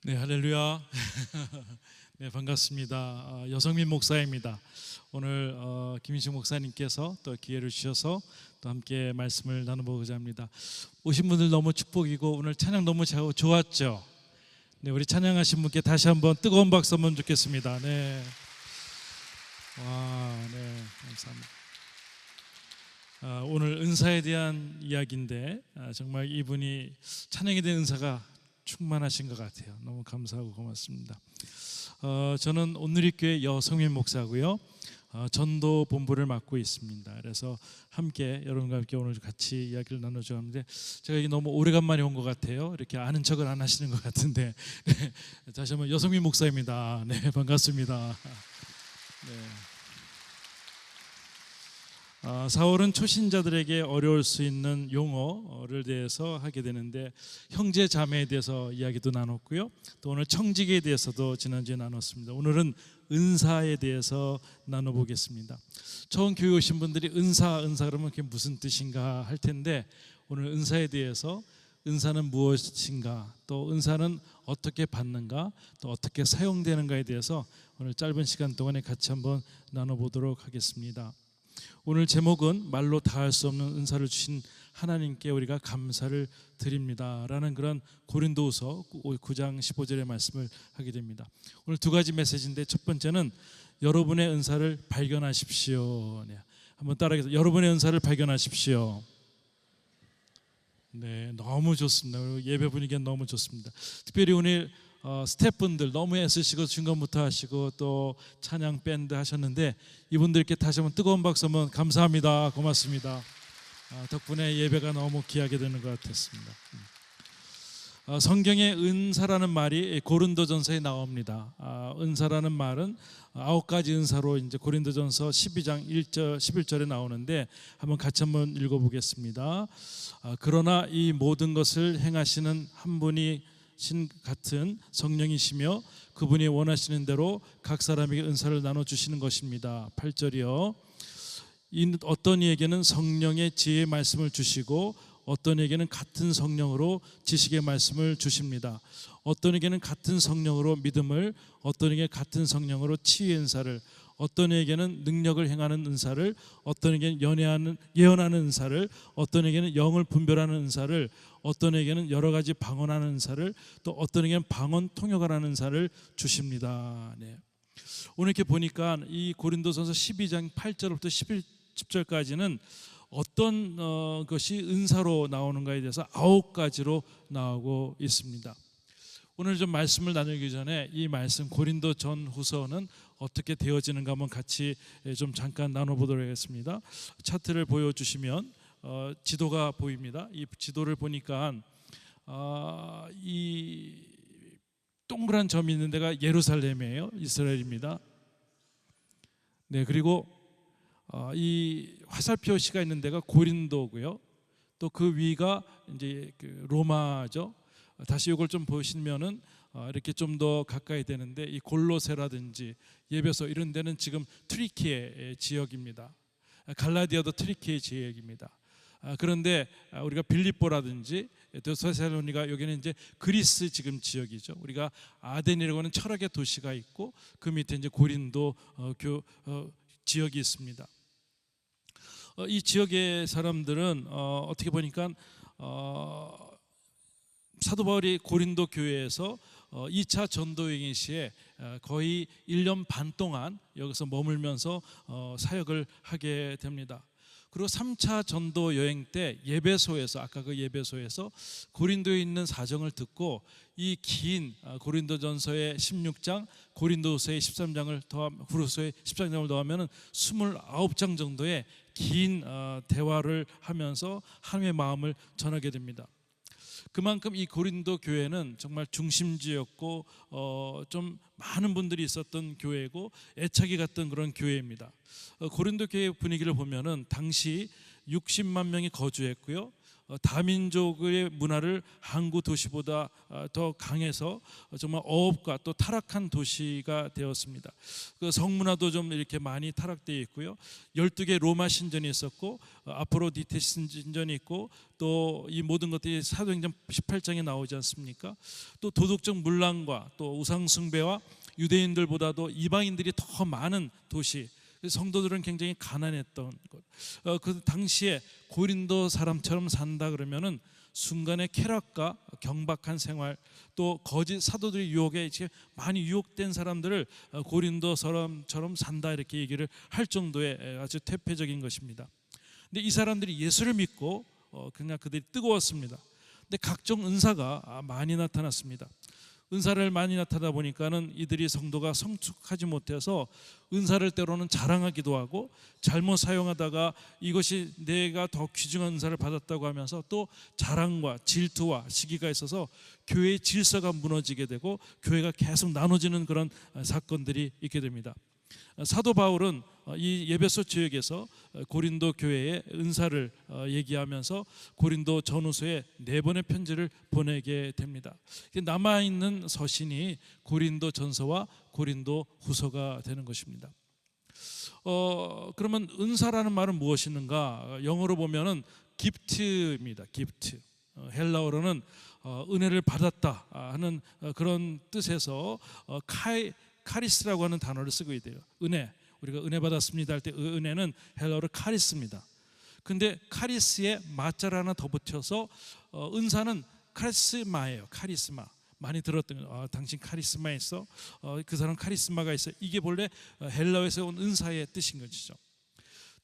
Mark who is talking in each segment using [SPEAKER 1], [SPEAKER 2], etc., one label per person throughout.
[SPEAKER 1] 네, 할렐루야. 네, 반갑습니다. 여성민 목사입니다. 오늘 김인식 목사님께서 또 기회를 주셔서 또 함께 말씀을 나눠보고자 합니다. 오신 분들 너무 축복이고 오늘 찬양 너무 좋았죠. 네, 우리 찬양하신 분께 다시 한번 뜨거운 박수 한번 주겠습니다. 네, 와, 네, 감사합니다. 오늘 은사에 대한 이야기인데 정말 이분이 찬양에 대한 은사가 충만하신 것 같아요. 너무 감사하고 고맙습니다. 저는 온누리교회 여성민 목사고요. 전도 본부를 맡고 있습니다. 그래서 함께 여러분과 함께 오늘 같이 이야기를 나누자 하는데 제가 이게 너무 오래간만에 온 것 같아요. 이렇게 아는 척을 안 하시는 것 같은데 네, 다시 한번 여성민 목사입니다. 네, 반갑습니다. 네. 4월은 초신자들에게 어려울 수 있는 용어를 대해서 하게 되는데 형제 자매에 대해서 이야기도 나눴고요. 또 오늘 청직에 대해서도 지난주에 나눴습니다. 오늘은 은사에 대해서 나눠보겠습니다. 처음 교회 오신 분들이 은사 그러면 그게 무슨 뜻인가 할 텐데 오늘 은사에 대해서 은사는 무엇인가, 또 은사는 어떻게 받는가, 또 어떻게 사용되는가에 대해서 오늘 짧은 시간 동안에 같이 한번 나눠보도록 하겠습니다. 오늘 제목은 말로 다할 수 없는 은사를 주신 하나님께 우리가 감사를 드립니다 라는 그런 고린도후서 9장 15절의 말씀을 하게 됩니다. 오늘 두 가지 메시지인데 첫 번째는 여러분의 은사를 발견하십시오. 네, 한번 따라해서 여러분의 은사를 발견하십시오. 네, 너무 좋습니다. 예배 분위기가 너무 좋습니다. 특별히 오늘 스태프분들 너무 애쓰시고 중간부터 하시고 또 찬양 밴드 하셨는데 이분들께 다시 한번 뜨거운 박수 한번 감사합니다. 고맙습니다. 덕분에 예배가 너무 귀하게 되는 것 같았습니다. 성경에 은사라는 말이 고린도전서에 나옵니다. 은사라는 말은 9가지 은사로 이제 고린도전서 12장 1절 11절에 나오는데 한번 같이 한번 읽어보겠습니다. 그러나 이 모든 것을 행하시는 한 분이 신 같은 성령이시며 그분이 원하시는 대로 각 사람에게 은사를 나눠주시는 것입니다. 8절이요. 어떤 이에게는 성령의 지혜의 말씀을 주시고 어떤 이에게는 같은 성령으로 지식의 말씀을 주십니다. 어떤 이에게는 같은 성령으로 믿음을, 어떤 이에게 같은 성령으로 치유의 은사를, 어떤 이에게는 능력을 행하는 은사를, 어떤 이에게는 예언하는 은사를, 어떤 이에게는 영을 분별하는 은사를, 어떤 이에게는 여러 가지 방언하는 은사를, 또 어떤 이에게는 방언 통역하는 은사를 주십니다. 네. 오늘 이렇게 보니까 이 고린도전서 12장 8절부터 10절까지는 어떤 것이 은사로 나오는가에 대해서 9가지로 나오고 있습니다. 오늘 좀 말씀을 나누기 전에 이 말씀 고린도 전후서는 어떻게 되어지는가 한번 같이 좀 잠깐 나눠보도록 하겠습니다. 차트를 보여주시면 지도가 보입니다. 이 지도를 보니까 이 동그란 점이 있는 데가 예루살렘이에요. 이스라엘입니다. 네, 그리고 이 화살표시가 있는 데가 고린도고요. 또 그 위가 이제 그 로마죠. 다시 이걸 좀 보시면은 이렇게 좀 더 가까이 되는데 이 골로새라든지 예배소 이런 데는 지금 트리키의 지역입니다. 갈라디아도 트리키의 지역입니다. 그런데 우리가 빌립보라든지 데살로니가 여기는 이제 그리스 지금 지역이죠. 우리가 아덴이라고 하는 철학의 도시가 있고 그 밑에 이제 고린도 지역이 있습니다. 이 지역의 사람들은 어떻게 보니까 사도 바울이 고린도 교회에서 2차 전도 여행 시에 거의 1년 반 동안 여기서 머물면서 사역을 하게 됩니다. 그리고 3차 전도 여행 때 예배소에서 아까 그 예배소에서 고린도에 있는 사정을 듣고 이 긴 고린도전서의 16장, 고린도서의 13장을 후로서의 13장을 더하면은 29장 정도의 긴 대화를 하면서 하나님의 마음을 전하게 됩니다. 그만큼 이 고린도 교회는 정말 중심지였고 좀 많은 분들이 있었던 교회고 애착이 갔던 그런 교회입니다. 고린도 교회 분위기를 보면은 당시 60만 명이 거주했고요. 다민족의 문화를 항구 도시보다 더 강해서 정말 어업과 또 타락한 도시가 되었습니다. 그 성문화도 좀 이렇게 많이 타락되어 있고요. 12개 로마 신전이 있었고 아프로디테 신전이 있고 또 이 모든 것들이 사도행전 18장에 나오지 않습니까? 또 도덕적 문란과 또 우상 숭배와 유대인들보다도 이방인들이 더 많은 도시, 성도들은 굉장히 가난했던 것. 그 당시에 고린도 사람처럼 산다 그러면은 순간의 쾌락과 경박한 생활, 또 거짓 사도들의 유혹에 많이 유혹된 사람들을 고린도 사람처럼 산다 이렇게 얘기를 할 정도의 아주 대표적인 것입니다. 근데 이 사람들이 예수를 믿고 그냥 그들이 뜨거웠습니다. 근데 각종 은사가 많이 나타났습니다. 은사를 많이 나타나다 보니까는 이들이 성도가 성숙하지 못해서 은사를 때로는 자랑하기도 하고 잘못 사용하다가 이것이 내가 더 귀중한 은사를 받았다고 하면서 또 자랑과 질투와 시기가 있어서 교회의 질서가 무너지게 되고 교회가 계속 나눠지는 그런 사건들이 있게 됩니다. 사도 바울은 이 에베소 지역에서 고린도 교회의 은사를 얘기하면서 고린도 전후서에 4번의 편지를 보내게 됩니다. 남아있는 서신이 고린도 전서와 고린도 후서가 되는 것입니다. 그러면 은사라는 말은 무엇인가? 영어로 보면은 기프트입니다. 기프트. 헬라어로는 은혜를 받았다 하는 그런 뜻에서 카리스라고 하는 단어를 쓰고 있대요. 은혜, 우리가 은혜 받았습니다 할 때 은혜는 헬라어로 카리스입니다. 근데 카리스에 마자를 하나 더 붙여서 은사는 카리스마예요. 카리스마. 많이 들었던 당신 카리스마 있어? 그 사람 카리스마가 있어. 이게 본래 헬라어에서 온 은사의 뜻인 것이죠.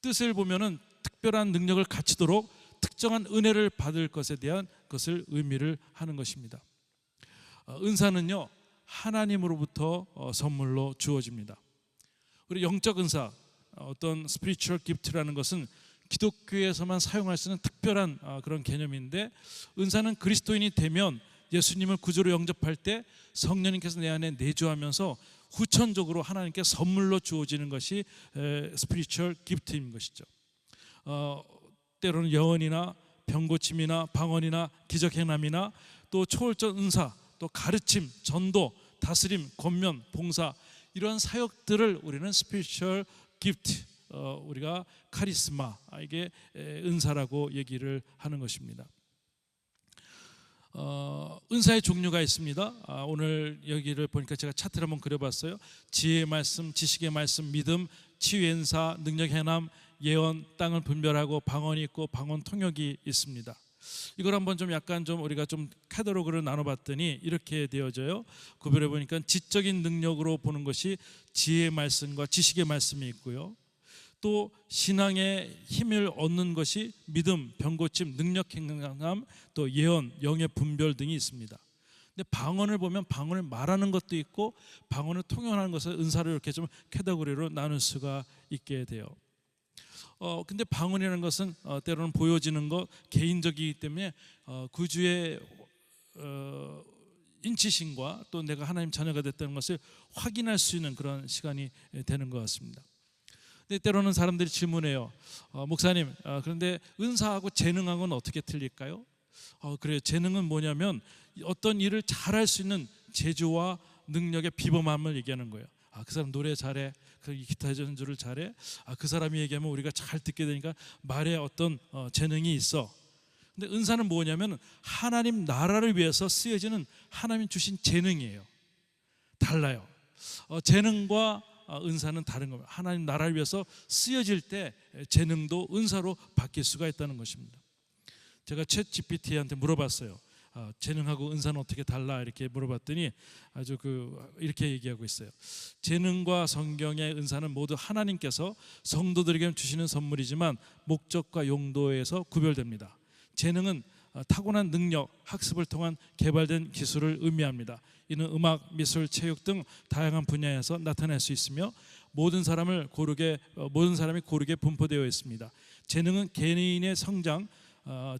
[SPEAKER 1] 뜻을 보면은 특별한 능력을 갖추도록 특정한 은혜를 받을 것에 대한 것을 의미를 하는 것입니다. 은사는요 하나님으로부터 선물로 주어집니다. 우리 영적 은사, 어떤 spiritual gift라는 것은 기독교에서만 사용할 수 있는 특별한 그런 개념인데, 은사는 그리스도인이 되면 예수님을 구주로 영접할 때 성령님께서 내 안에 내주하면서 후천적으로 하나님께 선물로 주어지는 것이 spiritual gift인 것이죠. 때로는 예언이나 병고침이나 방언이나 기적행함이나 또 초월적 은사, 또 가르침, 전도, 다스림, 권면, 봉사, 이런 사역들을 우리는 스피리추얼 기프트, 우리가 카리스마, 이게 은사라고 얘기를 하는 것입니다. 은사의 종류가 있습니다. 오늘 여기를 보니까 제가 차트를 한번 그려봤어요. 지혜의 말씀, 지식의 말씀, 믿음, 치유의 은사, 능력의 행함, 예언, 땅을 분별하고 방언이 있고 방언 통역이 있습니다. 이걸 한번 좀 약간 좀 우리가 좀 카테고리로 나눠봤더니 이렇게 되어져요. 구별해 보니까 지적인 능력으로 보는 것이 지혜의 말씀과 지식의 말씀이 있고요. 또 신앙의 힘을 얻는 것이 믿음, 병고침, 능력 행함, 또 예언, 영의 분별 등이 있습니다. 근데 방언을 보면 방언을 말하는 것도 있고 방언을 통역하는 것을 은사를 이렇게 좀 카테고리로 나눌 수가 있게 돼요. 근데 방언이라는 것은 때로는 보여지는 것, 개인적이기 때문에 구주의 인치심과 또 내가 하나님 자녀가 됐다는 것을 확인할 수 있는 그런 시간이 되는 것 같습니다. 근데 때로는 사람들이 질문해요. 목사님, 그런데 은사하고 재능하고는 어떻게 틀릴까요? 그래요. 재능은 뭐냐면 어떤 일을 잘할 수 있는 재주와 능력의 비범함을 얘기하는 거예요. 그 사람 노래 잘해, 그 기타 연주를 잘해, 그 사람이 얘기하면 우리가 잘 듣게 되니까 말에 어떤 재능이 있어. 근데 은사는 뭐냐면 하나님 나라를 위해서 쓰여지는 하나님 주신 재능이에요. 달라요. 재능과 은사는 다른 겁니다. 하나님 나라를 위해서 쓰여질 때 재능도 은사로 바뀔 수가 있다는 것입니다. 제가 챗 GPT한테 물어봤어요. 재능하고 은사는 어떻게 달라? 이렇게 물어봤더니 아주 이렇게 얘기하고 있어요. 재능과 성경의 은사는 모두 하나님께서 성도들에게 주시는 선물이지만 목적과 용도에서 구별됩니다. 재능은 타고난 능력, 학습을 통한 개발된 기술을 의미합니다. 이는 음악, 미술, 체육 등 다양한 분야에서 나타날 수 있으며 모든 사람이 고르게 분포되어 있습니다. 재능은 개인의 성장,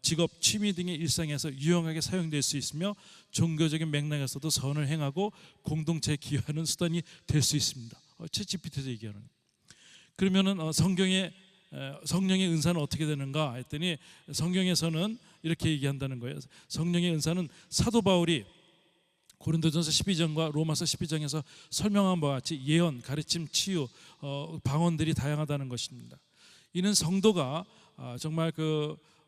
[SPEAKER 1] 직업, 취미 등의 일상에서 유용하게 사용될 수 있으며 종교적인 맥락에서도 선을 행하고 공동체에 기여하는 수단이 될 수 있습니다. 챗GPT에서 얘기하는. 그러면은 성경에 성령의 은사는 어떻게 되는가 했더니 성경에서는 이렇게 얘기한다는 거예요. 성령의 은사는 사도 바울이 고린도전서 12장과 로마서 12장에서 설명한 바와 같이 예언, 가르침, 치유, 방언들이 다양하다는 것입니다. 이는 성도가 정말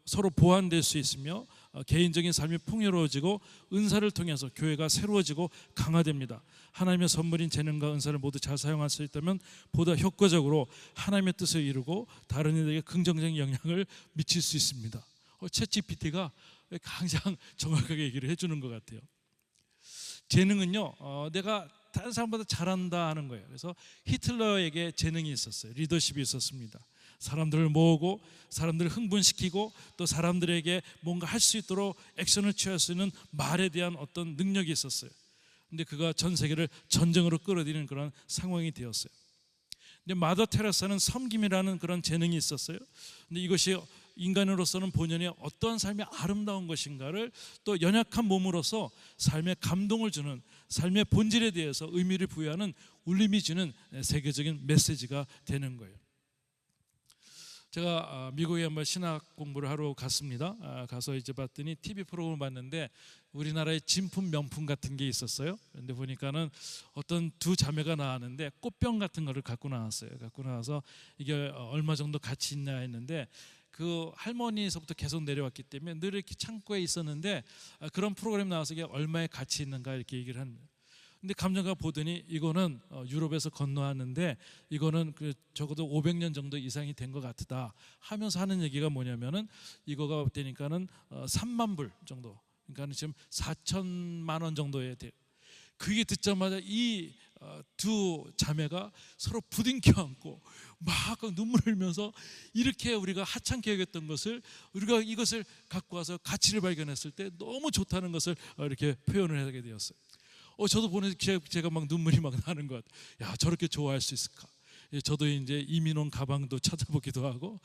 [SPEAKER 1] 서로 보완될 수 있으며 개인적인 삶이 풍요로워지고 은사를 통해서 교회가 새로워지고 강화됩니다. 하나님의 선물인 재능과 은사를 모두 잘 사용할 수 있다면 보다 효과적으로 하나님의 뜻을 이루고 다른 이들에게 긍정적인 영향을 미칠 수 있습니다. 챗GPT가 가장 정확하게 얘기를 해주는 것 같아요. 재능은요, 내가 다른 사람보다 잘한다 하는 거예요. 그래서 히틀러에게 재능이 있었어요. 리더십이 있었습니다. 사람들을 모으고 사람들을 흥분시키고 또 사람들에게 뭔가 할 수 있도록 액션을 취할 수 있는 말에 대한 어떤 능력이 있었어요. 근데 그가 전 세계를 전쟁으로 끌어들이는 그런 상황이 되었어요. 근데 마더 테레사는 섬김이라는 그런 재능이 있었어요. 근데 이것이 인간으로서는 본연의 어떤 삶이 아름다운 것인가를 또 연약한 몸으로서 삶에 감동을 주는, 삶의 본질에 대해서 의미를 부여하는 울림이 주는 세계적인 메시지가 되는 거예요. 제가 미국에 한번 신학 공부를 하러 갔습니다. 가서 이제 봤더니 TV 프로그램을 봤는데 우리나라의 진품 명품 같은 게 있었어요. 그런데 보니까는 어떤 두 자매가 나왔는데 꽃병 같은 거를 갖고 나왔어요. 갖고 나와서 이게 얼마 정도 가치 있나 했는데 그 할머니에서부터 계속 내려왔기 때문에 늘 이렇게 창고에 있었는데 그런 프로그램 나와서 이게 얼마의 가치 있는가 이렇게 얘기를 합니다. 근데 감정가 보더니 이거는 유럽에서 건너왔는데 이거는 적어도 500년 정도 이상이 된 것 같다 하면서 하는 얘기가 뭐냐면은 이거가 되니까는 3만 불 정도, 그러니까 지금 4천만 원 정도에 돼요. 그게 듣자마자 이 두 자매가 서로 부둥켜 안고 막 눈물을 흘리면서 이렇게 우리가 하찮게 여겼던 것을 우리가 이것을 갖고 와서 가치를 발견했을 때 너무 좋다는 것을 이렇게 표현을 하게 되었어요. 저도 보내서 제가 막 눈물이 막 나는 것 같아요. 야, 저렇게 좋아할 수 있을까? 저도 이제 이민원 가방도 찾아보기도 하고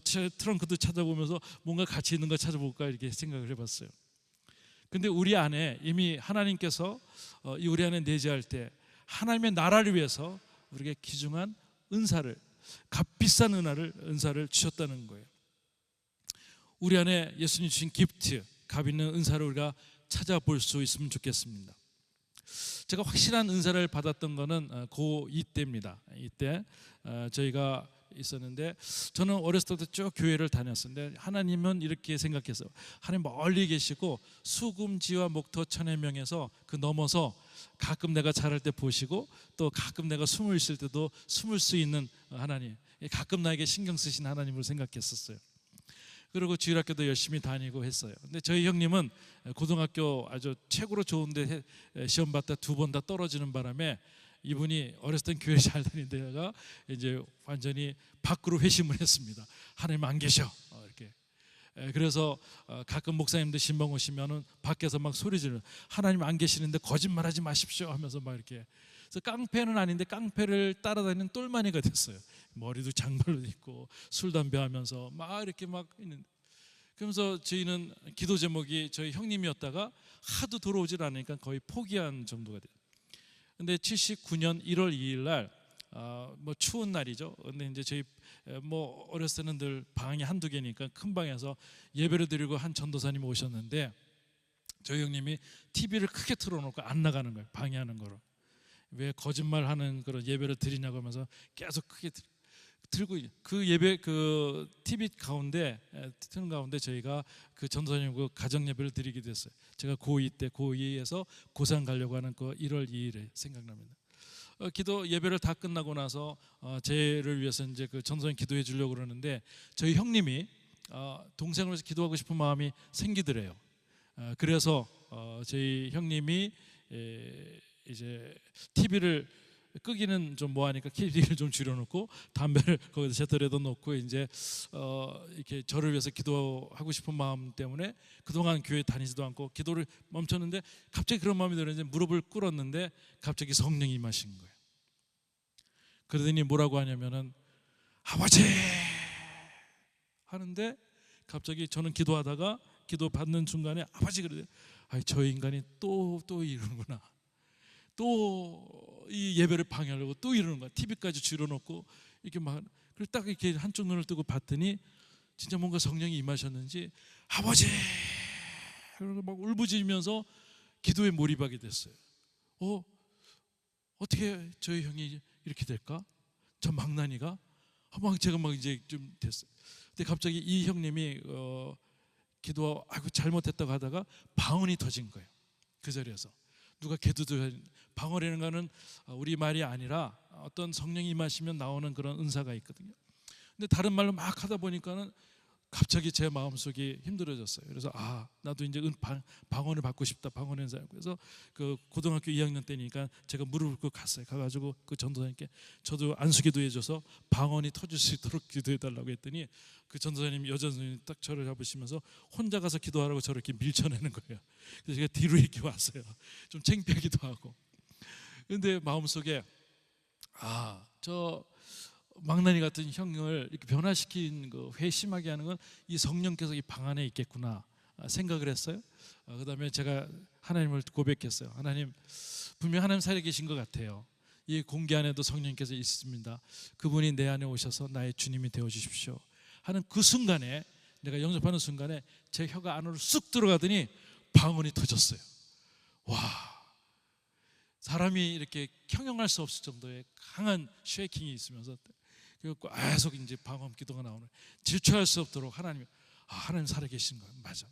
[SPEAKER 1] 제 트렁크도 찾아보면서 뭔가 가치 있는 거 찾아볼까 이렇게 생각을 해봤어요. 근데 우리 안에 이미 하나님께서 우리 안에 내재할 때 하나님의 나라를 위해서 우리에게 귀중한 은사를, 값비싼 은사를 주셨다는 거예요. 우리 안에 예수님 주신 기프트, 값 있는 은사를 우리가 찾아볼 수 있으면 좋겠습니다. 제가 확실한 은사를 받았던 거는 고2 때입니다. 이때 저희가 있었는데 저는 어렸을 때부터 쭉 교회를 다녔었는데 하나님은 이렇게 생각했어요. 하나님 멀리 계시고 수금지와 목터 천의 명에서 그 넘어서 가끔 내가 잘할 때 보시고 또 가끔 내가 숨을 쉴 때도 숨을 수 있는 하나님, 가끔 나에게 신경 쓰신 하나님을 생각했었어요. 그리고 주일학교도 열심히 다니고 했어요. 근데 저희 형님은 고등학교 아주 최고로 좋은데 시험 봤다 2번 다 떨어지는 바람에 이분이 어렸을 땐 교회 잘 다니다가 이제 완전히 밖으로 회심을 했습니다. 하나님 안 계셔 이렇게. 그래서 가끔 목사님들 신방 오시면은 밖에서 막 소리 지르는, 하나님 안 계시는데 거짓말하지 마십시오 하면서 막 이렇게. 그래서 깡패는 아닌데 깡패를 따라다니는 똘마니가 됐어요. 머리도 장발로 있고 술 담배 하면서 막 이렇게 막 있는. 그러면서 저희는 기도 제목이 저희 형님이었다가 하도 돌아오질 않으니까 거의 포기한 정도가 돼요. 근데 79년 1월 2일 날 뭐 추운 날이죠. 근데 이제 저희 뭐 어렸을 때는 늘 방이 한두 개니까 큰 방에서 예배를 드리고 한 전도사님이 오셨는데 저희 형님이 TV를 크게 틀어놓고 안 나가는 거예요. 방해하는 거로. 왜 거짓말하는 그런 예배를 드리냐고 하면서 계속 크게 들고 그 예배 그 TV 가운데 트는 가운데 저희가 그 전도사님과 가정 예배를 드리게 됐어요. 제가 고2 때 고2에서 고3 가려고 하는 그 1월 2일에 생각납니다. 기도 예배를 다 끝나고 나서 저를 위해서 이제 그 전도사님 기도해 주려고 그러는데 저희 형님이 동생을 위해서 기도하고 싶은 마음이 생기더래요. 그래서 저희 형님이 이제 TV를 끄기는 좀 뭐하니까 TV를 좀 줄여놓고 담배를 거기다 제떨에도 놓고 이제 이렇게 저를 위해서 기도하고 싶은 마음 때문에 그동안 교회 다니지도 않고 기도를 멈췄는데 갑자기 그런 마음이 들었는데 무릎을 꿇었는데 갑자기 성령이 임하신 거예요. 그러더니 뭐라고 하냐면은 아버지 하는데 갑자기 저는 기도하다가 기도 받는 중간에 아버지 그러대요. 저 인간이 또 이러는구나. 또 이 예배를 방해하려고 또 이러는 거야. TV까지 줄여놓고 이렇게 막. 그리고 딱 이렇게 한쪽 눈을 뜨고 봤더니 진짜 뭔가 성령이 임하셨는지 아버지 그러고 막 울부짖으면서 기도에 몰입하게 됐어요. 어떻게 저희 형이 이렇게 될까? 저 망나니가 막 제가 막 이제 좀 됐어요. 근데 갑자기 이 형님이 기도 아이고 잘못했다고 하다가 방언이 터진 거예요. 그 자리에서 누가 개두두 방언이라는 거는 우리 말이 아니라 어떤 성령이 임하시면 나오는 그런 은사가 있거든요. 근데 다른 말로 막 하다 보니까는 갑자기 제 마음속이 힘들어졌어요. 그래서 나도 이제 방언을 받고 싶다. 방언 은사. 그래서 그 고등학교 2학년 때니까 제가 무릎을 꿇고 갔어요. 가가지고 그 전도사님께 저도 안수기도 해줘서 방언이 터질 수 있도록 기도해달라고 했더니 그 전도사님 여자 선생님이 딱 저를 잡으시면서 혼자 가서 기도하라고 저를 이렇게 밀쳐내는 거예요. 그래서 제가 뒤로 이렇게 왔어요. 좀 창피하기도 하고. 근데 마음속에 저 망나니 같은 형을 이렇게 변화시킨 그 회심하게 하는 건 이 성령께서 이 방 안에 있겠구나 생각을 했어요. 그다음에 제가 하나님을 고백했어요. 하나님, 분명 하나님 살아계신 것 같아요. 이 공기 안에도 성령께서 있습니다. 그분이 내 안에 오셔서 나의 주님이 되어 주십시오 하는 그 순간에, 내가 영접하는 순간에 제 혀가 안으로 쑥 들어가더니 방언이 터졌어요. 와, 사람이 이렇게 형용할 수 없을 정도의 강한 쉐이킹이 있으면서 그리고 계속 이제 방언 기도가 나오는, 질투할 수 없도록 하나님 살아계신 거예요. 맞아.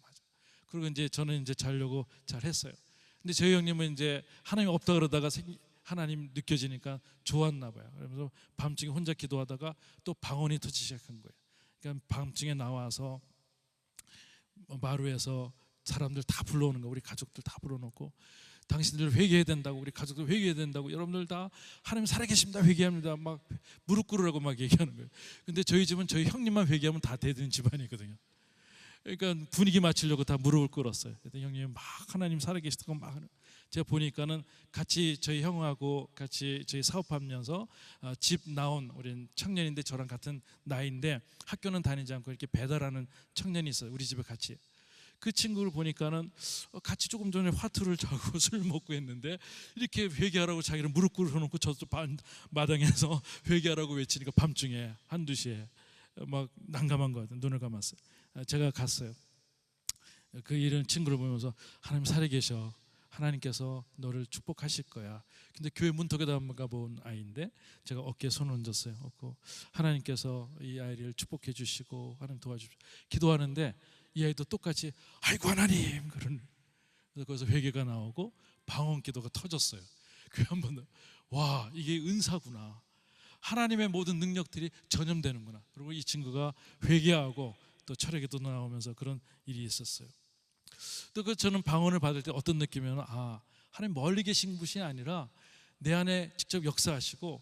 [SPEAKER 1] 그리고 이제 저는 이제 자려고 잘 했어요. 근데 저희 형님은 이제 하나님 없다 그러다가 하나님 느껴지니까 좋았나 봐요. 그러면서 밤중에 혼자 기도하다가 또 방언이 터지기 시작한 거예요. 그러니까 밤중에 나와서 마루에서 사람들 다 불러오는 거, 우리 가족들 다 불러놓고 당신들 회개해야 된다고, 우리 가족들 회개해야 된다고, 여러분들 다 하나님 살아계십니다 회개합니다 막 무릎 꿇으라고 막 얘기하는 거예요. 근데 저희 집은 저희 형님만 회개하면 다 되는 집안이거든요. 그러니까 분위기 맞추려고 다 무릎을 꿇었어요. 그랬더니 형님이 막 하나님 살아계시다고 막 하는, 제가 보니까는 같이 저희 형하고 같이 저희 사업하면서 집 나온 우리는 청년인데 저랑 같은 나이인데 학교는 다니지 않고 이렇게 배달하는 청년이 있어요. 우리 집에 같이. 그 친구를 보니까는 같이 조금 전에 화투를 차고 술 먹고 했는데 이렇게 회개하라고 자기를 무릎 꿇어놓고 저도 마당에서 회개하라고 외치니까 밤중에 1-2시에 막 난감한 거 같아요. 눈을 감았어요. 제가 갔어요. 그 이런 친구를 보면서 하나님 살아계셔, 하나님께서 너를 축복하실 거야. 근데 교회 문턱에다 가본 아이인데 제가 어깨에 손을 얹었어요. 하나님께서 이 아이를 축복해 주시고 하나님 도와주십시오 기도하는데 이 아이도 똑같이 아이고 하나님 그러는. 그래서 거기서 회개가 나오고 방언 기도가 터졌어요. 그 한 번 더, 와, 이게 은사구나. 하나님의 모든 능력들이 전염되는구나. 그리고 이 친구가 회개하고 또 철회기도 나오면서 그런 일이 있었어요. 또 저는 방언을 받을 때 어떤 느낌이냐면 하나님 멀리 계신 분이 아니라 내 안에 직접 역사하시고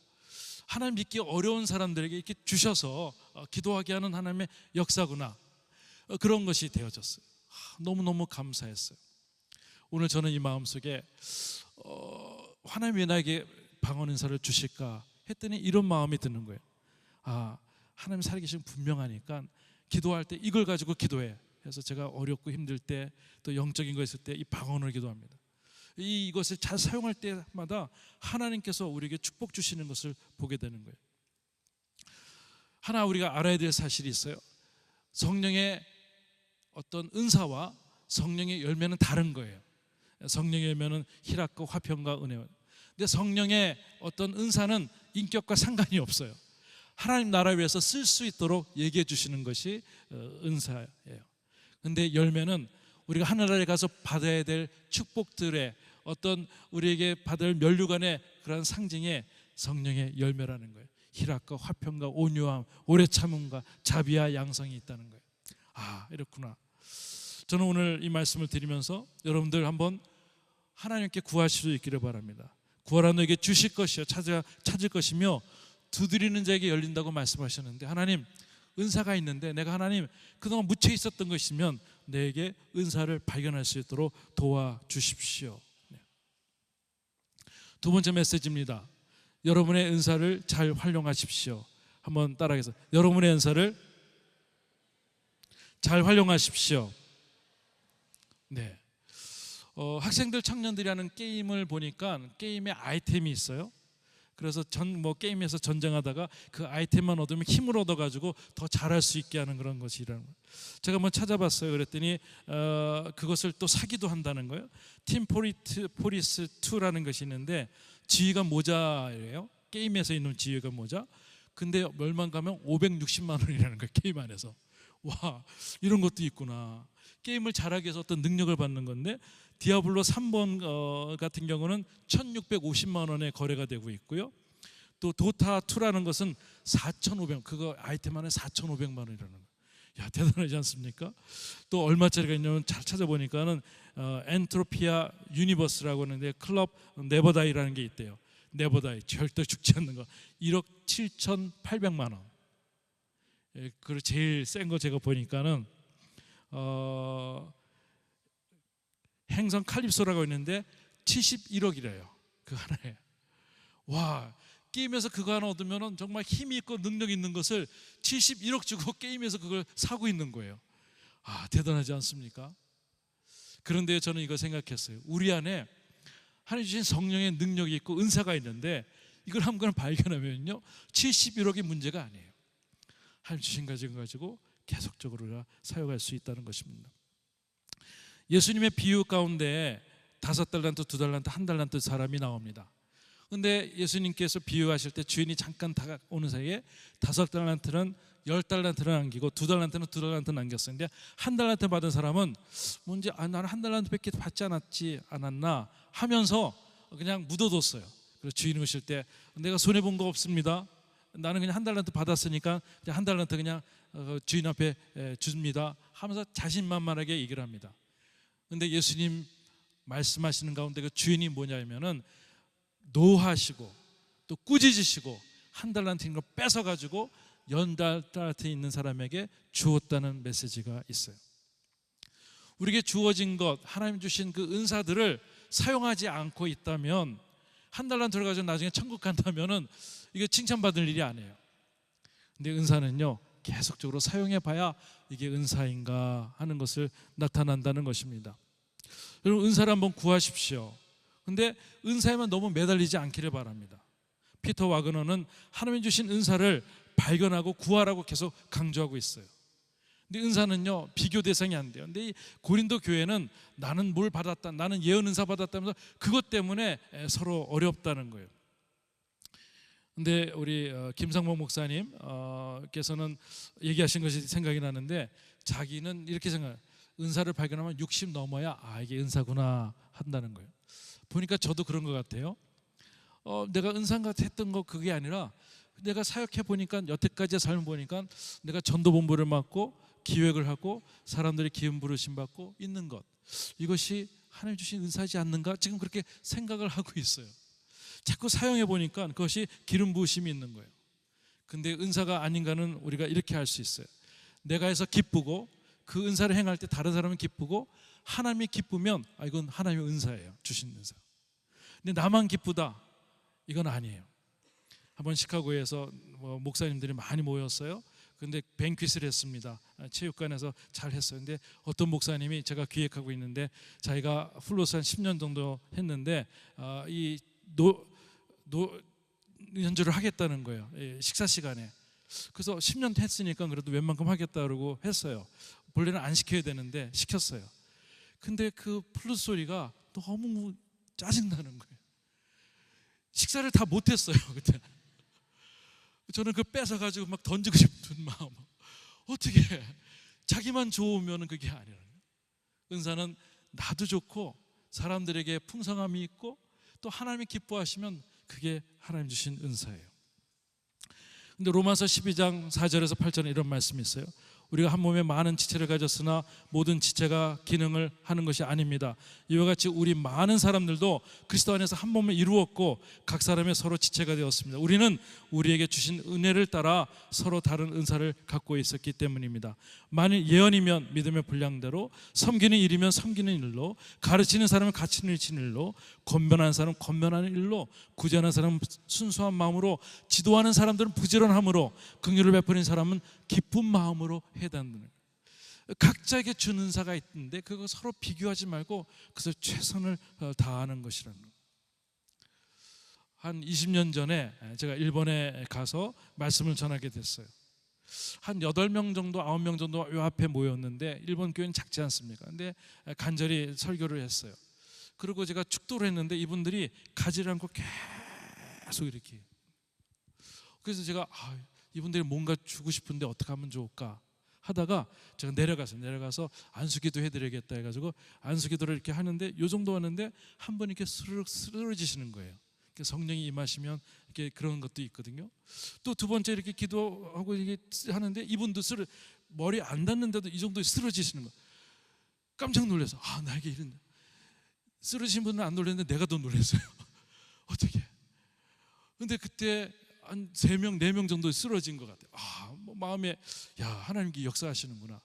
[SPEAKER 1] 하나님 믿기 어려운 사람들에게 이렇게 주셔서 기도하게 하는 하나님의 역사구나. 그런 것이 되어졌어요. 너무너무 감사했어요. 오늘 저는 이 마음속에 하나님 왜 나에게 방언 은사를 주실까 했더니 이런 마음이 드는 거예요. 하나님 살아계신 분명하니까 기도할 때 이걸 가지고 기도해. 그래서 제가 어렵고 힘들 때 또 영적인 거 있을 때 이 방언을 기도합니다. 이것을 잘 사용할 때마다 하나님께서 우리에게 축복 주시는 것을 보게 되는 거예요. 하나 우리가 알아야 될 사실이 있어요. 성령의 어떤 은사와 성령의 열매는 다른 거예요. 성령의 열매는 희락과 화평과 은혜와. 근데 성령의 어떤 은사는 인격과 상관이 없어요. 하나님 나라 위해서 쓸 수 있도록 얘기해 주시는 것이 은사예요. 근데 열매는 우리가 하늘나라에 가서 받아야 될 축복들의 어떤 우리에게 받을 면류관의 그런 상징의 성령의 열매라는 거예요. 희락과 화평과 온유함, 오래 참음과 자비와 양성이 있다는 거예요. 이렇구나. 저는 오늘 이 말씀을 드리면서 여러분들 한번 하나님께 구하실 수 있기를 바랍니다. 구하라 너에게 주실 것이요 찾을 것이며 두드리는 자에게 열린다고 말씀하셨는데, 하나님 은사가 있는데 내가 하나님 그동안 묻혀 있었던 것이면 내게 은사를 발견할 수 있도록 도와주십시오. 두 번째 메시지입니다. 여러분의 은사를 잘 활용하십시오. 한번 따라해서 여러분의 은사를 잘 활용하십시오. 네. 학생들 청년들이 하는 게임을 보니까 게임에 아이템이 있어요. 그래서 게임에서 전쟁하다가 그 아이템만 얻으면 힘을 얻어가지고 더 잘할 수 있게 하는 그런 것이라는 거예요. 제가 한번 찾아봤어요. 그랬더니 그것을 또 사기도 한다는 거예요. 팀 포리스 2라는 것이 있는데 지휘관 모자예요. 게임에서 있는 지휘관 모자. 근데 멸망 가면 560만 원이라는 거예요. 게임 안에서. 와, 이런 것도 있구나. 게임을 잘하기 위해서 어떤 능력을 받는 건데, 디아블로 3번 같은 경우는 1650만 원에 거래가 되고 있고요. 또 도타 2라는 것은 4,500, 그거 아이템 안에 4,500만 원이라는 거예요. 야, 대단하지 않습니까? 또 얼마짜리가 있냐면 잘 찾아보니까는 엔트로피아 유니버스라고 하는데 클럽 네버다이라는 게 있대요. 네버다이, 절대 죽지 않는 거, 1억 7,800만 원. 그리고 제일 센 거 제가 보니까는 행성 칼립소라고 있는데 71억이래요. 그 하나에. 와, 게임에서 그거 하나 얻으면 정말 힘이 있고 능력 있는 것을 71억 주고 게임에서 그걸 사고 있는 거예요. 아, 대단하지 않습니까? 그런데 저는 이거 생각했어요. 우리 안에 하나님 주신 성령의 능력이 있고 은사가 있는데 이걸 한번 발견하면요, 71억이 문제가 아니에요. 하나님 주신 가지고 계속적으로 사용할 수 있다는 것입니다. 예수님의 비유 가운데 5달란트, 2달란트, 1달란트 사람이 나옵니다. 근데 예수님께서 비유하실 때 주인이 잠깐 다가오는 사이에 5달란트는 10달란트를 남기고 2달란트는 2달란트 남겼어요. 근데 1달란트 받은 사람은 뭔지 나는 1달란트밖에 받지 않았나 하면서 그냥 묻어뒀어요. 그래서 주인이 오실 때 내가 손해본 거 없습니다. 나는 그냥 1달란트 받았으니까 그냥 1달란트 그냥 주인 앞에 줍니다 하면서 자신만만하게 얘기를 합니다. 근데 예수님 말씀하시는 가운데 그 주인이 뭐냐면은 노하시고 또 꾸짖으시고 1달란트인 걸 뺏어가지고 10달란트 있는 사람에게 주었다는 메시지가 있어요. 우리에게 주어진 것, 하나님 주신 그 은사들을 사용하지 않고 있다면 1달란트를 가지고 나중에 천국 간다면은 이게 칭찬받을 일이 아니에요. 근데 은사는요, 계속적으로 사용해 봐야 이게 은사인가 하는 것을 나타난다는 것입니다. 여러분, 은사를 한번 구하십시오. 근데 은사에만 너무 매달리지 않기를 바랍니다. 피터 와그너는 하나님 주신 은사를 발견하고 구하라고 계속 강조하고 있어요. 근데 은사는요, 비교 대상이 안 돼요. 근데 이 고린도 교회는 나는 뭘 받았다, 나는 예언 은사 받았다면서 그것 때문에 서로 어렵다는 거예요. 근데 우리 김상봉 목사님께서는 얘기하신 것이 생각이 나는데, 자기는 이렇게 생각해요. 은사를 발견하면 60 넘어야 이게 은사구나 한다는 거예요. 보니까 저도 그런 것 같아요. 내가 은사인가 했던 거 그게 아니라 내가 사역해 보니까 여태까지의 삶을 보니까 내가 전도본부를 맡고 기획을 하고 사람들이 기름 부르심 받고 있는 것, 이것이 하나님 주신 은사지 않는가 지금 그렇게 생각을 하고 있어요. 자꾸 사용해 보니까 그것이 기름 부으심이 있는 거예요. 근데 은사가 아닌가는 우리가 이렇게 할 수 있어요. 내가 해서 기쁘고 그 은사를 행할 때 다른 사람은 기쁘고 하나님이 기쁘면 이건 하나님의 은사예요. 주신 은사. 근데 나만 기쁘다, 이건 아니에요. 한번 시카고에서 목사님들이 많이 모였어요. 근데 뱅퀴스를 했습니다. 체육관에서 잘 했어요. 근데 어떤 목사님이, 제가 기획하고 있는데 자기가 플로스 한 10년 정도 했는데 이 연주를 하겠다는 거예요. 식사 시간에. 그래서 10년 했으니까 그래도 웬만큼 하겠다 그러고 했어요. 본래는 안 시켜야 되는데 시켰어요. 근데 그 플룻 소리가 너무 짜증나는 거예요. 식사를 다 못했어요 그때. 저는 그 뺏어가지고 막 던지고 싶은 마음. 어떻게 자기만 좋으면 그게 아니라, 은사는 나도 좋고 사람들에게 풍성함이 있고 또 하나님이 기뻐하시면 그게 하나님 주신 은사예요. 근데 로마서 12장 4절에서 8절에 이런 말씀이 있어요. 우리가 한 몸에 많은 지체를 가졌으나 모든 지체가 기능을 하는 것이 아닙니다. 이와 같이 우리 많은 사람들도 그리스도 안에서 한 몸을 이루었고 각 사람의 서로 지체가 되었습니다. 우리는 우리에게 주신 은혜를 따라 서로 다른 은사를 갖고 있었기 때문입니다. 만일 예언이면 믿음의 분량대로, 섬기는 일이면 섬기는 일로, 가르치는 사람은 가르치는 일로, 권면하는 사람은 권면하는 일로, 구제하는 사람은 순수한 마음으로, 지도하는 사람들은 부지런함으로, 긍휼을 베푸는 사람은 기쁜 마음으로 해당되는 거예요. 각자에게 준 은사가 있는데 그거 서로 비교하지 말고 그래서 최선을 다하는 것이라는 거예요. 한 20년 전에 제가 일본에 가서 말씀을 전하게 됐어요. 한 8명 정도 9명 정도 요 앞에 모였는데 일본 교회는 작지 않습니까? 근데 간절히 설교를 했어요. 그리고 제가 축도를 했는데 이분들이 가지를 않고 계속 이렇게, 그래서 제가 이분들이 뭔가 주고 싶은데 어떻게 하면 좋을까 하다가 제가 내려가서 안수기도 해드려야겠다 해가지고 안수기도를 이렇게 하는데 요 정도 하는데 한 분 이렇게 스르륵 쓰러지시는 거예요. 성령이 임하시면 이렇게 그런 것도 있거든요. 또 두 번째 이렇게 기도하고 이렇게 하는데 이분도 머리 안 닿는데도 이 정도 쓰러지시는 거. 깜짝 놀라서 나에게 이런, 쓰러지신 분은 안 놀랐는데 내가 더 놀랐어요. 어떻게? 근데 그때 한 3명, 4명 정도 쓰러진 것 같아요. 마음에 하나님께 역사하시는구나.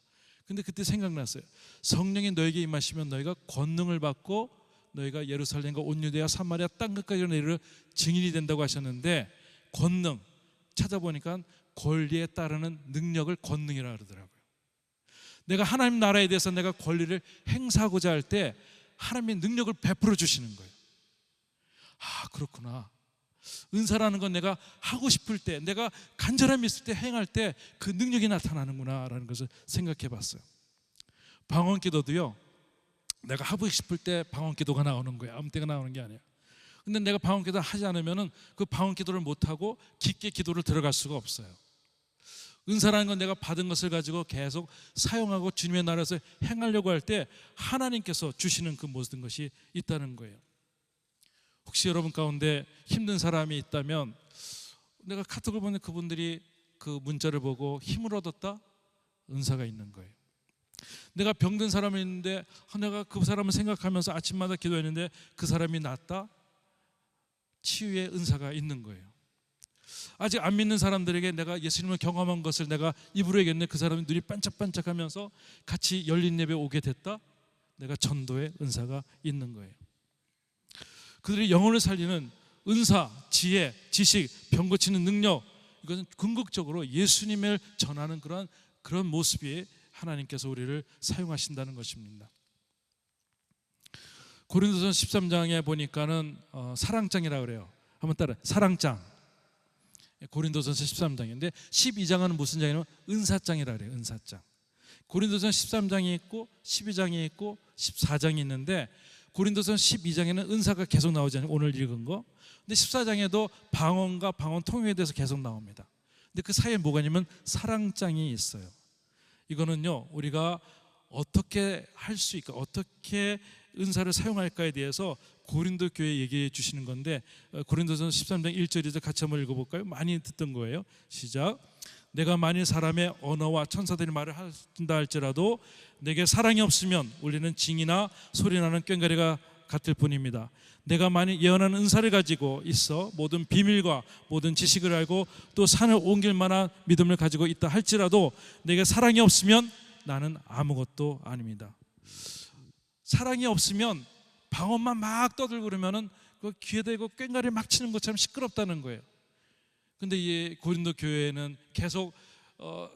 [SPEAKER 1] 근데 그때 생각났어요. 성령이 너에게 임하시면 너희가 권능을 받고 너희가 예루살렘과 온 유대야 사마리아 땅끝까지 이르러 증인이 된다고 하셨는데, 권능 찾아보니까 권리에 따르는 능력을 권능이라 그러더라고요. 내가 하나님 나라에 대해서 내가 권리를 행사하고자 할 때 하나님의 능력을 베풀어 주시는 거예요. 그렇구나. 은사라는 건 내가 하고 싶을 때, 내가 간절함이 있을 때 행할 때 그 능력이 나타나는구나 라는 것을 생각해 봤어요. 방언기도도요, 내가 하고 싶을 때 방언기도가 나오는 거예요. 아무 때가 나오는 게 아니에요. 근데 내가 방언기도를 하지 않으면 그 방언기도를 못하고 깊게 기도를 들어갈 수가 없어요. 은사라는 건 내가 받은 것을 가지고 계속 사용하고 주님의 나라에서 행하려고 할 때 하나님께서 주시는 그 모든 것이 있다는 거예요. 혹시 여러분 가운데 힘든 사람이 있다면, 내가 카톡을 보내 그분들이 그 문자를 보고 힘을 얻었다? 은사가 있는 거예요. 내가 병든 사람이 있는데 내가 그 사람을 생각하면서 아침마다 기도했는데 그 사람이 낫다? 치유의 은사가 있는 거예요. 아직 안 믿는 사람들에게 내가 예수님을 경험한 것을 내가 입으로 얘기했는데 그 사람이 눈이 반짝반짝하면서 같이 열린 예배에 오게 됐다? 내가 전도의 은사가 있는 거예요. 그들이 영혼을 살리는 은사, 지혜, 지식, 병 고치는 능력, 이것은 궁극적으로 예수님을 전하는 그런 모습이 하나님께서 우리를 사용하신다는 것입니다. 고린도전 13장에 보니까는 사랑장이라고 그래요. 한번 따라, 사랑장. 고린도전서 13장인데 12장은 무슨 장이냐면 은사장이라 그래요. 은사장. 고린도전 13장이 있고 12장이 있고 14장이 있는데, 고린도전 12장에는 은사가 계속 나오잖아요. 오늘 읽은 거. 근데 14장에도 방언과 방언 통역에 대해서 계속 나옵니다. 근데 그 사이에 뭐가 있냐면 사랑장이 있어요. 이거는요, 우리가 어떻게 할 수 있을까, 어떻게 은사를 사용할까에 대해서 고린도 교회에 얘기해 주시는 건데, 고린도전 13장 1절에서 같이 한번 읽어볼까요? 많이 듣던 거예요. 시작. 내가 만일 사람의 언어와 천사들의 말을 한다 할지라도 내게 사랑이 없으면 우리는 징이나 소리나는 꽹과리가 같을 뿐입니다. 내가 만일 예언하는 은사를 가지고 있어 모든 비밀과 모든 지식을 알고 또 산을 옮길 만한 믿음을 가지고 있다 할지라도 내게 사랑이 없으면 나는 아무것도 아닙니다. 사랑이 없으면 방언만 막 떠들고 그러면은 그 귀에 대고 꽹과리 막 치는 것처럼 시끄럽다는 거예요. 근데 이 고린도 교회에는 계속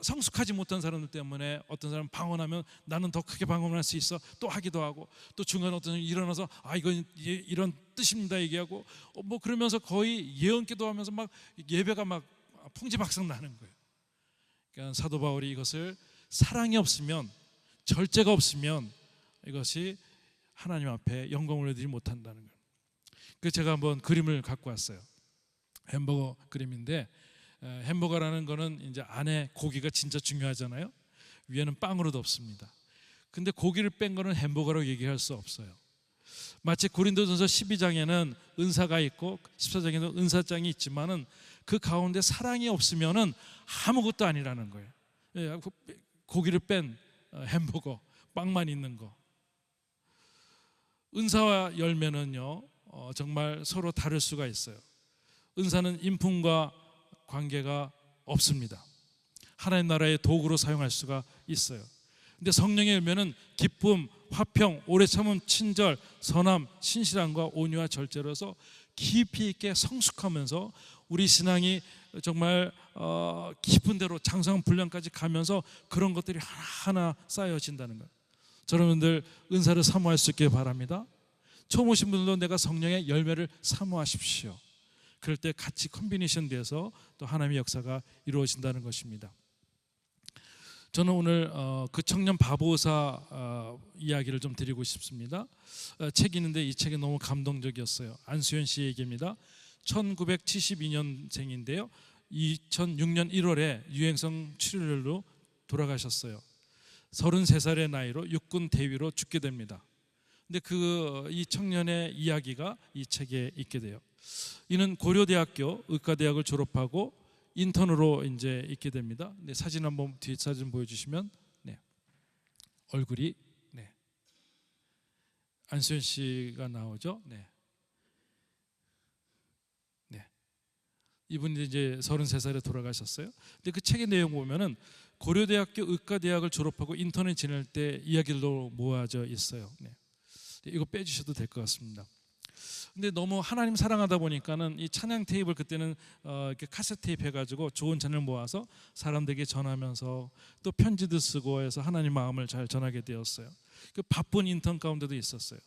[SPEAKER 1] 성숙하지 못한 사람들 때문에 어떤 사람은 방언하면 나는 더 크게 방언할 수 있어 또 하기도 하고, 또 중간에 어떤 사람이 일어나서 이건 이런 뜻입니다 얘기하고 뭐 그러면서 거의 예언 기도하면서 막 예배가 막 풍지박산 나는 거예요. 그러니까 사도 바울이 이것을 사랑이 없으면, 절제가 없으면 이것이 하나님 앞에 영광을 올리지 못한다는 거예요. 그래서 제가 한번 그림을 갖고 왔어요. 햄버거 그림인데, 햄버거라는 거는 이제 안에 고기가 진짜 중요하잖아요. 위에는 빵으로 덮습니다. 근데 고기를 뺀 거는 햄버거라고 얘기할 수 없어요. 마치 고린도전서 12장에는 은사가 있고 14장에는 은사장이 있지만은 그 가운데 사랑이 없으면은 아무것도 아니라는 거예요. 고기를 뺀 햄버거, 빵만 있는 거. 은사와 열매는요, 정말 서로 다를 수가 있어요. 은사는 인품과 관계가 없습니다. 하나님 나라의 도구로 사용할 수가 있어요. 근데 성령의 열매는 기쁨, 화평, 오래 참음, 친절, 선함, 신실함과 온유와 절제로서 깊이 있게 성숙하면서 우리 신앙이 정말 깊은 대로 장성 분량까지 가면서 그런 것들이 하나하나 쌓여진다는 거예요. 여러분들 은사를 사모할 수 있길 바랍니다. 처음 오신 분들도 내가 성령의 열매를 사모하십시오. 그럴 때 같이 컨비네이션 돼서 또 하나님의 역사가 이루어진다는 것입니다. 저는 오늘 그 청년 바보사 이야기를 좀 드리고 싶습니다. 책이 있는데 이 책이 너무 감동적이었어요. 안수현 씨 얘기입니다. 1972년생인데요 2006년 1월에 유행성 출혈로 돌아가셨어요. 33살의 나이로 육군 대위로 죽게 됩니다. 근데 이 청년의 이야기가 이 책에 있게 돼요. 이는 고려대학교 의과대학을 졸업하고 인턴으로 이제 있게 됩니다. 네, 사진 한번 뒷사진 보여주시면 네, 얼굴이 네, 안수현 씨가 나오죠. 네. 네. 이분이 이제 33살에 돌아가셨어요. 근데 그 책의 내용 보면은 고려대학교 의과대학을 졸업하고 인턴을 지낼 때 이야기로 모아져 있어요. 네. 이거 빼주셔도 될 것 같습니다. 근데 너무 하나님 사랑하다 보니까는 이 찬양 테이프를 그때는 이렇게 카세트 테이프 해가지고 좋은 찬양을 모아서 사람들에게 전하면서 또 편지도 쓰고 해서 하나님 마음을 잘 전하게 되었어요. 그 바쁜 인턴 가운데도 있었어요.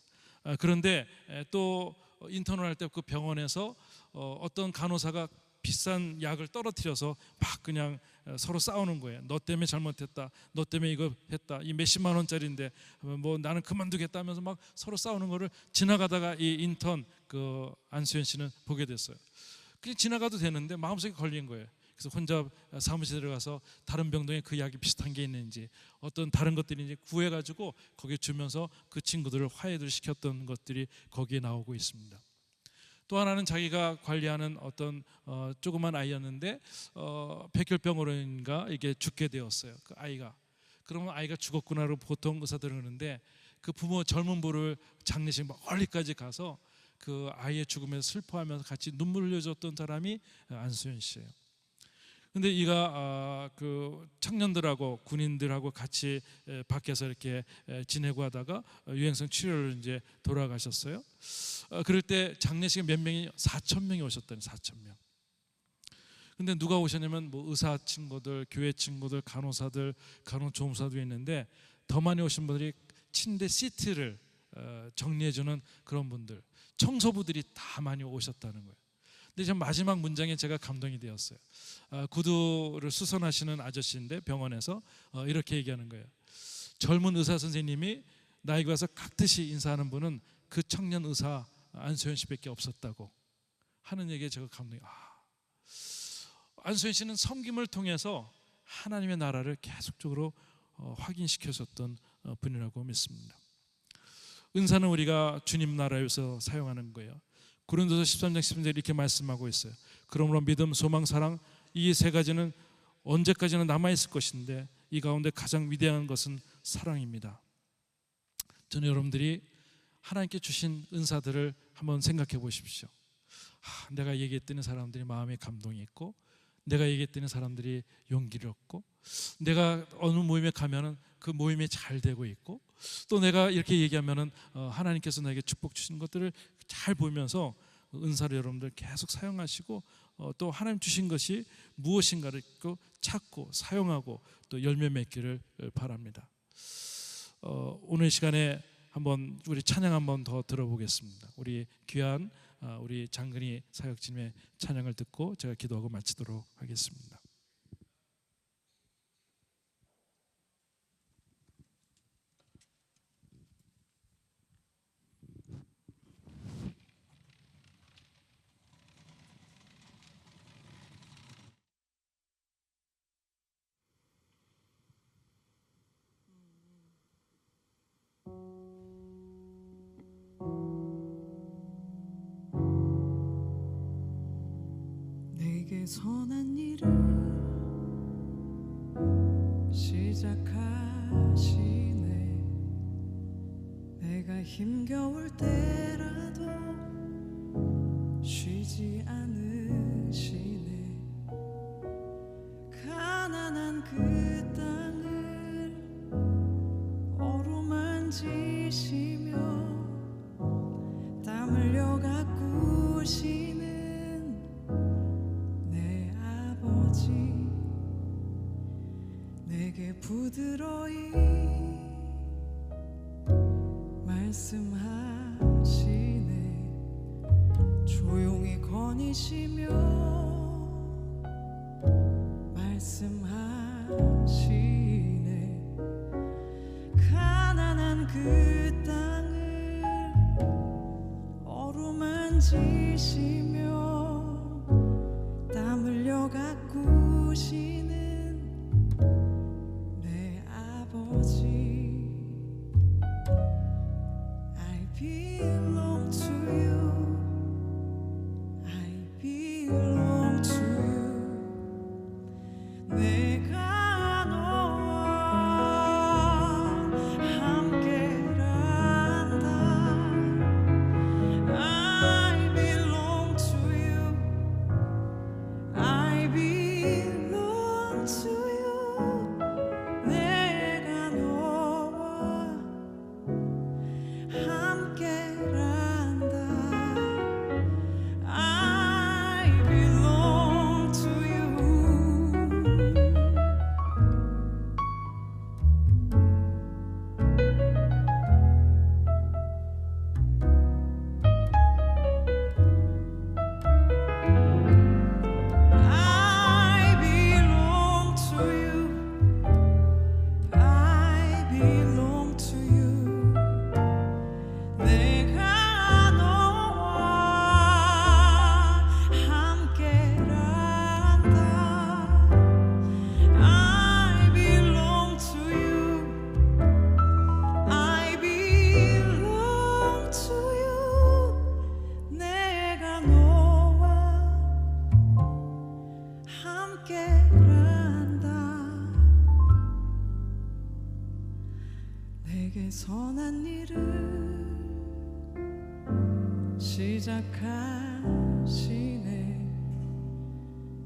[SPEAKER 1] 그런데 또 인턴을 할 때 그 병원에서 어떤 간호사가 비싼 약을 떨어뜨려서 막 그냥 서로 싸우는 거예요. 너 때문에 잘못했다. 너 때문에 이거 했다. 이 몇십만 원짜리인데 뭐 나는 그만두겠다 하면서 막 서로 싸우는 거를 지나가다가 이 인턴 그 안수현 씨는 보게 됐어요. 그냥 지나가도 되는데 마음속에 걸린 거예요. 그래서 혼자 사무실에 들어가서 다른 병동에 그 약이 비슷한 게 있는지 어떤 다른 것들인지 구해가지고 거기에 주면서 그 친구들을 화해를 시켰던 것들이 거기에 나오고 있습니다. 또 하나는 자기가 관리하는 어떤 조그만 아이였는데 백혈병으로인가 이게 죽게 되었어요. 그 아이가. 그러면 아이가 죽었구나로 보통 의사들은 그러는데 그 부모 젊은 부를 장례식 멀리까지 가서 그 아이의 죽음에 슬퍼하면서 같이 눈물을 흘려줬던 사람이 안수현 씨예요. 근데 이가 그 청년들하고 군인들하고 같이 밖에서 이렇게 지내고 하다가 유행성 치료를 이제 돌아가셨어요. 그럴 때 장례식에 몇 명이 4,000명이 오셨다니 4,000명. 근데 누가 오셨냐면 뭐 의사 친구들, 교회 친구들, 간호사들, 간호조무사도 있는데 더 많이 오신 분들이 침대 시트를 정리해주는 그런 분들, 청소부들이 다 많이 오셨다는 거예요. 근데 전 마지막 문장에 제가 감동이 되었어요. 구두를 수선하시는 아저씨인데 병원에서 이렇게 얘기하는 거예요. 젊은 의사 선생님이 나에게 와서 깍듯이 인사하는 분은 그 청년 의사 안수현 씨밖에 없었다고 하는 얘기에 제가 감동이. 안수현 씨는 섬김을 통해서 하나님의 나라를 계속적으로 확인시켜줬던 분이라고 믿습니다. 은사는 우리가 주님 나라에서 사용하는 거예요. 고린도서 13장 10절에 이렇게 말씀하고 있어요. 그러므로 믿음, 소망, 사랑 이 세 가지는 언제까지나 남아있을 것인데 이 가운데 가장 위대한 것은 사랑입니다. 저는 여러분들이 하나님께 주신 은사들을 한번 생각해 보십시오. 내가 얘기했더니 사람들이 마음에 감동이 있고, 내가 얘기했더니 사람들이 용기를 얻고, 내가 어느 모임에 가면은 그 모임이 잘 되고 있고, 또 내가 이렇게 얘기하면은 하나님께서 나에게 축복 주신 것들을 잘 보면서 은사를 여러분들 계속 사용하시고 또 하나님 주신 것이 무엇인가를 찾고 사용하고 또 열매 맺기를 바랍니다. 오늘 시간에 한번 우리 찬양 한번 더 들어보겠습니다. 우리 귀한 우리 장근희 사역진의 찬양을 듣고 제가 기도하고 마치도록 하겠습니다.
[SPEAKER 2] 내게 선한 일을 시작하시네. 내가 힘겨울 때라도 쉬지 않으시네. 가난한 그 땅을 어루만지시며 땀 흘려 가꾸시는 내게 부드러이 말씀하시네. 조용히 거니시며 그 땅을 어루만지시며 땀 흘려 가꾸시는 내 아버지. I belong to you. I belong to you. 내가 너와 함께란다. I belong to you. I belong to you. 내가 너와 함께란다. I belong to you. I belong to you. I belong to you. 내가 너와 함께란다. I belong to you. I belong to you. 내가 너와 함께란다. 내게 선한 일을 시작하시네.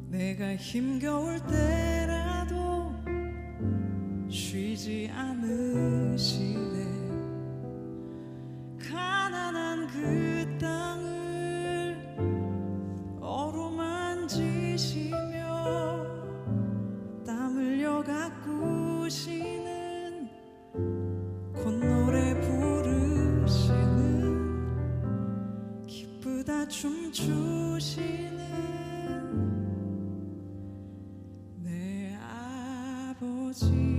[SPEAKER 2] 내가 힘겨울 때라도 쉬지 않으시네. 가난한 그 땅을 어루만지시며 땀 흘려 가꾸시는 콧노래 부르시는 기쁘다 춤추시는 내 아버지.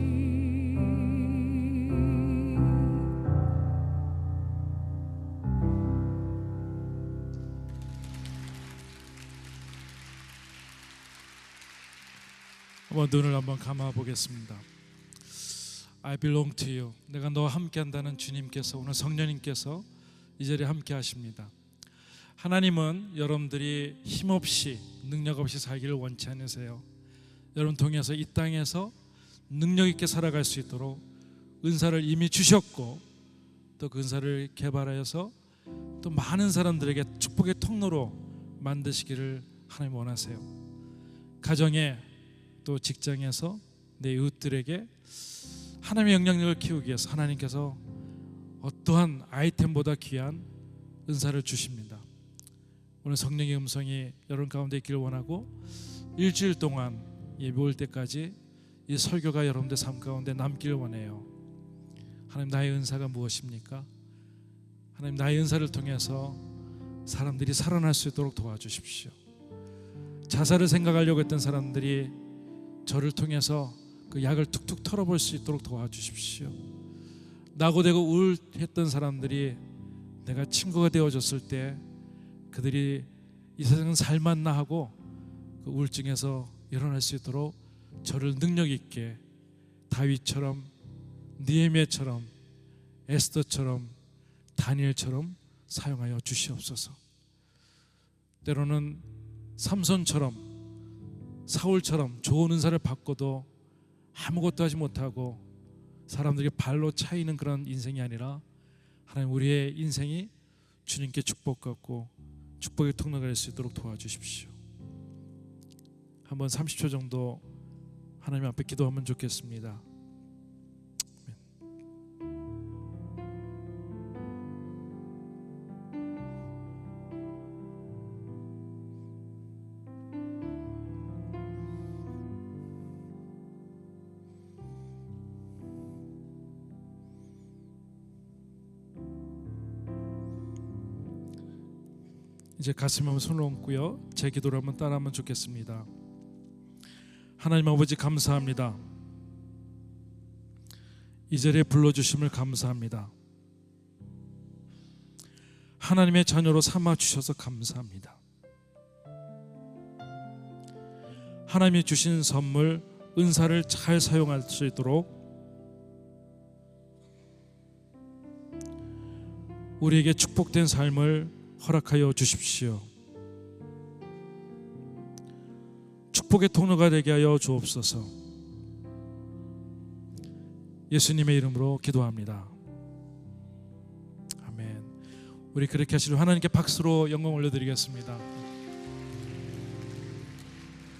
[SPEAKER 1] 한번 눈을 한번 감아 보겠습니다. I belong to you. 내가 너와 함께한다는 주님께서, 오늘 성령님께서 이 자리에 함께 하십니다. 하나님은 여러분들이 힘없이 능력 없이 살기를 원치 않으세요. 여러분 통해서 이 땅에서 능력 있게 살아갈 수 있도록 은사를 이미 주셨고, 또 그 은사를 개발하여서 또 많은 사람들에게 축복의 통로로 만드시기를 하나님 원하세요. 가정에, 또 직장에서 내 이웃들에게 하나님의 영향력을 키우기 위해서 하나님께서 어떠한 아이템보다 귀한 은사를 주십니다. 오늘 성령의 음성이 여러분 가운데 있기를 원하고, 일주일 동안 예배 올 때까지 이 설교가 여러분들 삶 가운데 남기를 원해요. 하나님, 나의 은사가 무엇입니까? 하나님, 나의 은사를 통해서 사람들이 살아날 수 있도록 도와주십시오. 자살을 생각하려고 했던 사람들이 저를 통해서 그 약을 툭툭 털어볼 수 있도록 도와주십시오. 낙오되고 우울했던 사람들이 내가 친구가 되어줬을 때 그들이 이 세상은 살맛나 하고 그 우울증에서 일어날 수 있도록 저를 능력 있게 다윗처럼, 느헤미야처럼, 에스더처럼, 다니엘처럼 사용하여 주시옵소서. 때로는 삼손처럼, 사울처럼 좋은 은사를 받고도 아무것도 하지 못하고 사람들에게 발로 차이는 그런 인생이 아니라, 하나님, 우리의 인생이 주님께 축복받고 축복의 통로가 될 수 있도록 도와주십시오. 한번 30초 정도 하나님 앞에 기도하면 좋겠습니다. 이제 가슴에 한번 손을 얹고요, 제 기도를 한번 따라하면 좋겠습니다. 하나님 아버지, 감사합니다. 이 자리에 불러주심을 감사합니다. 하나님의 자녀로 삼아 주셔서 감사합니다. 하나님이 주신 선물, 은사를 잘 사용할 수 있도록 우리에게 축복된 삶을 허락하여 주십시오. 축복의 통로가 되게 하여 주옵소서. 예수님의 이름으로 기도합니다. 아멘. 우리 그렇게 하시려 하나님께 박수로 영광 올려드리겠습니다.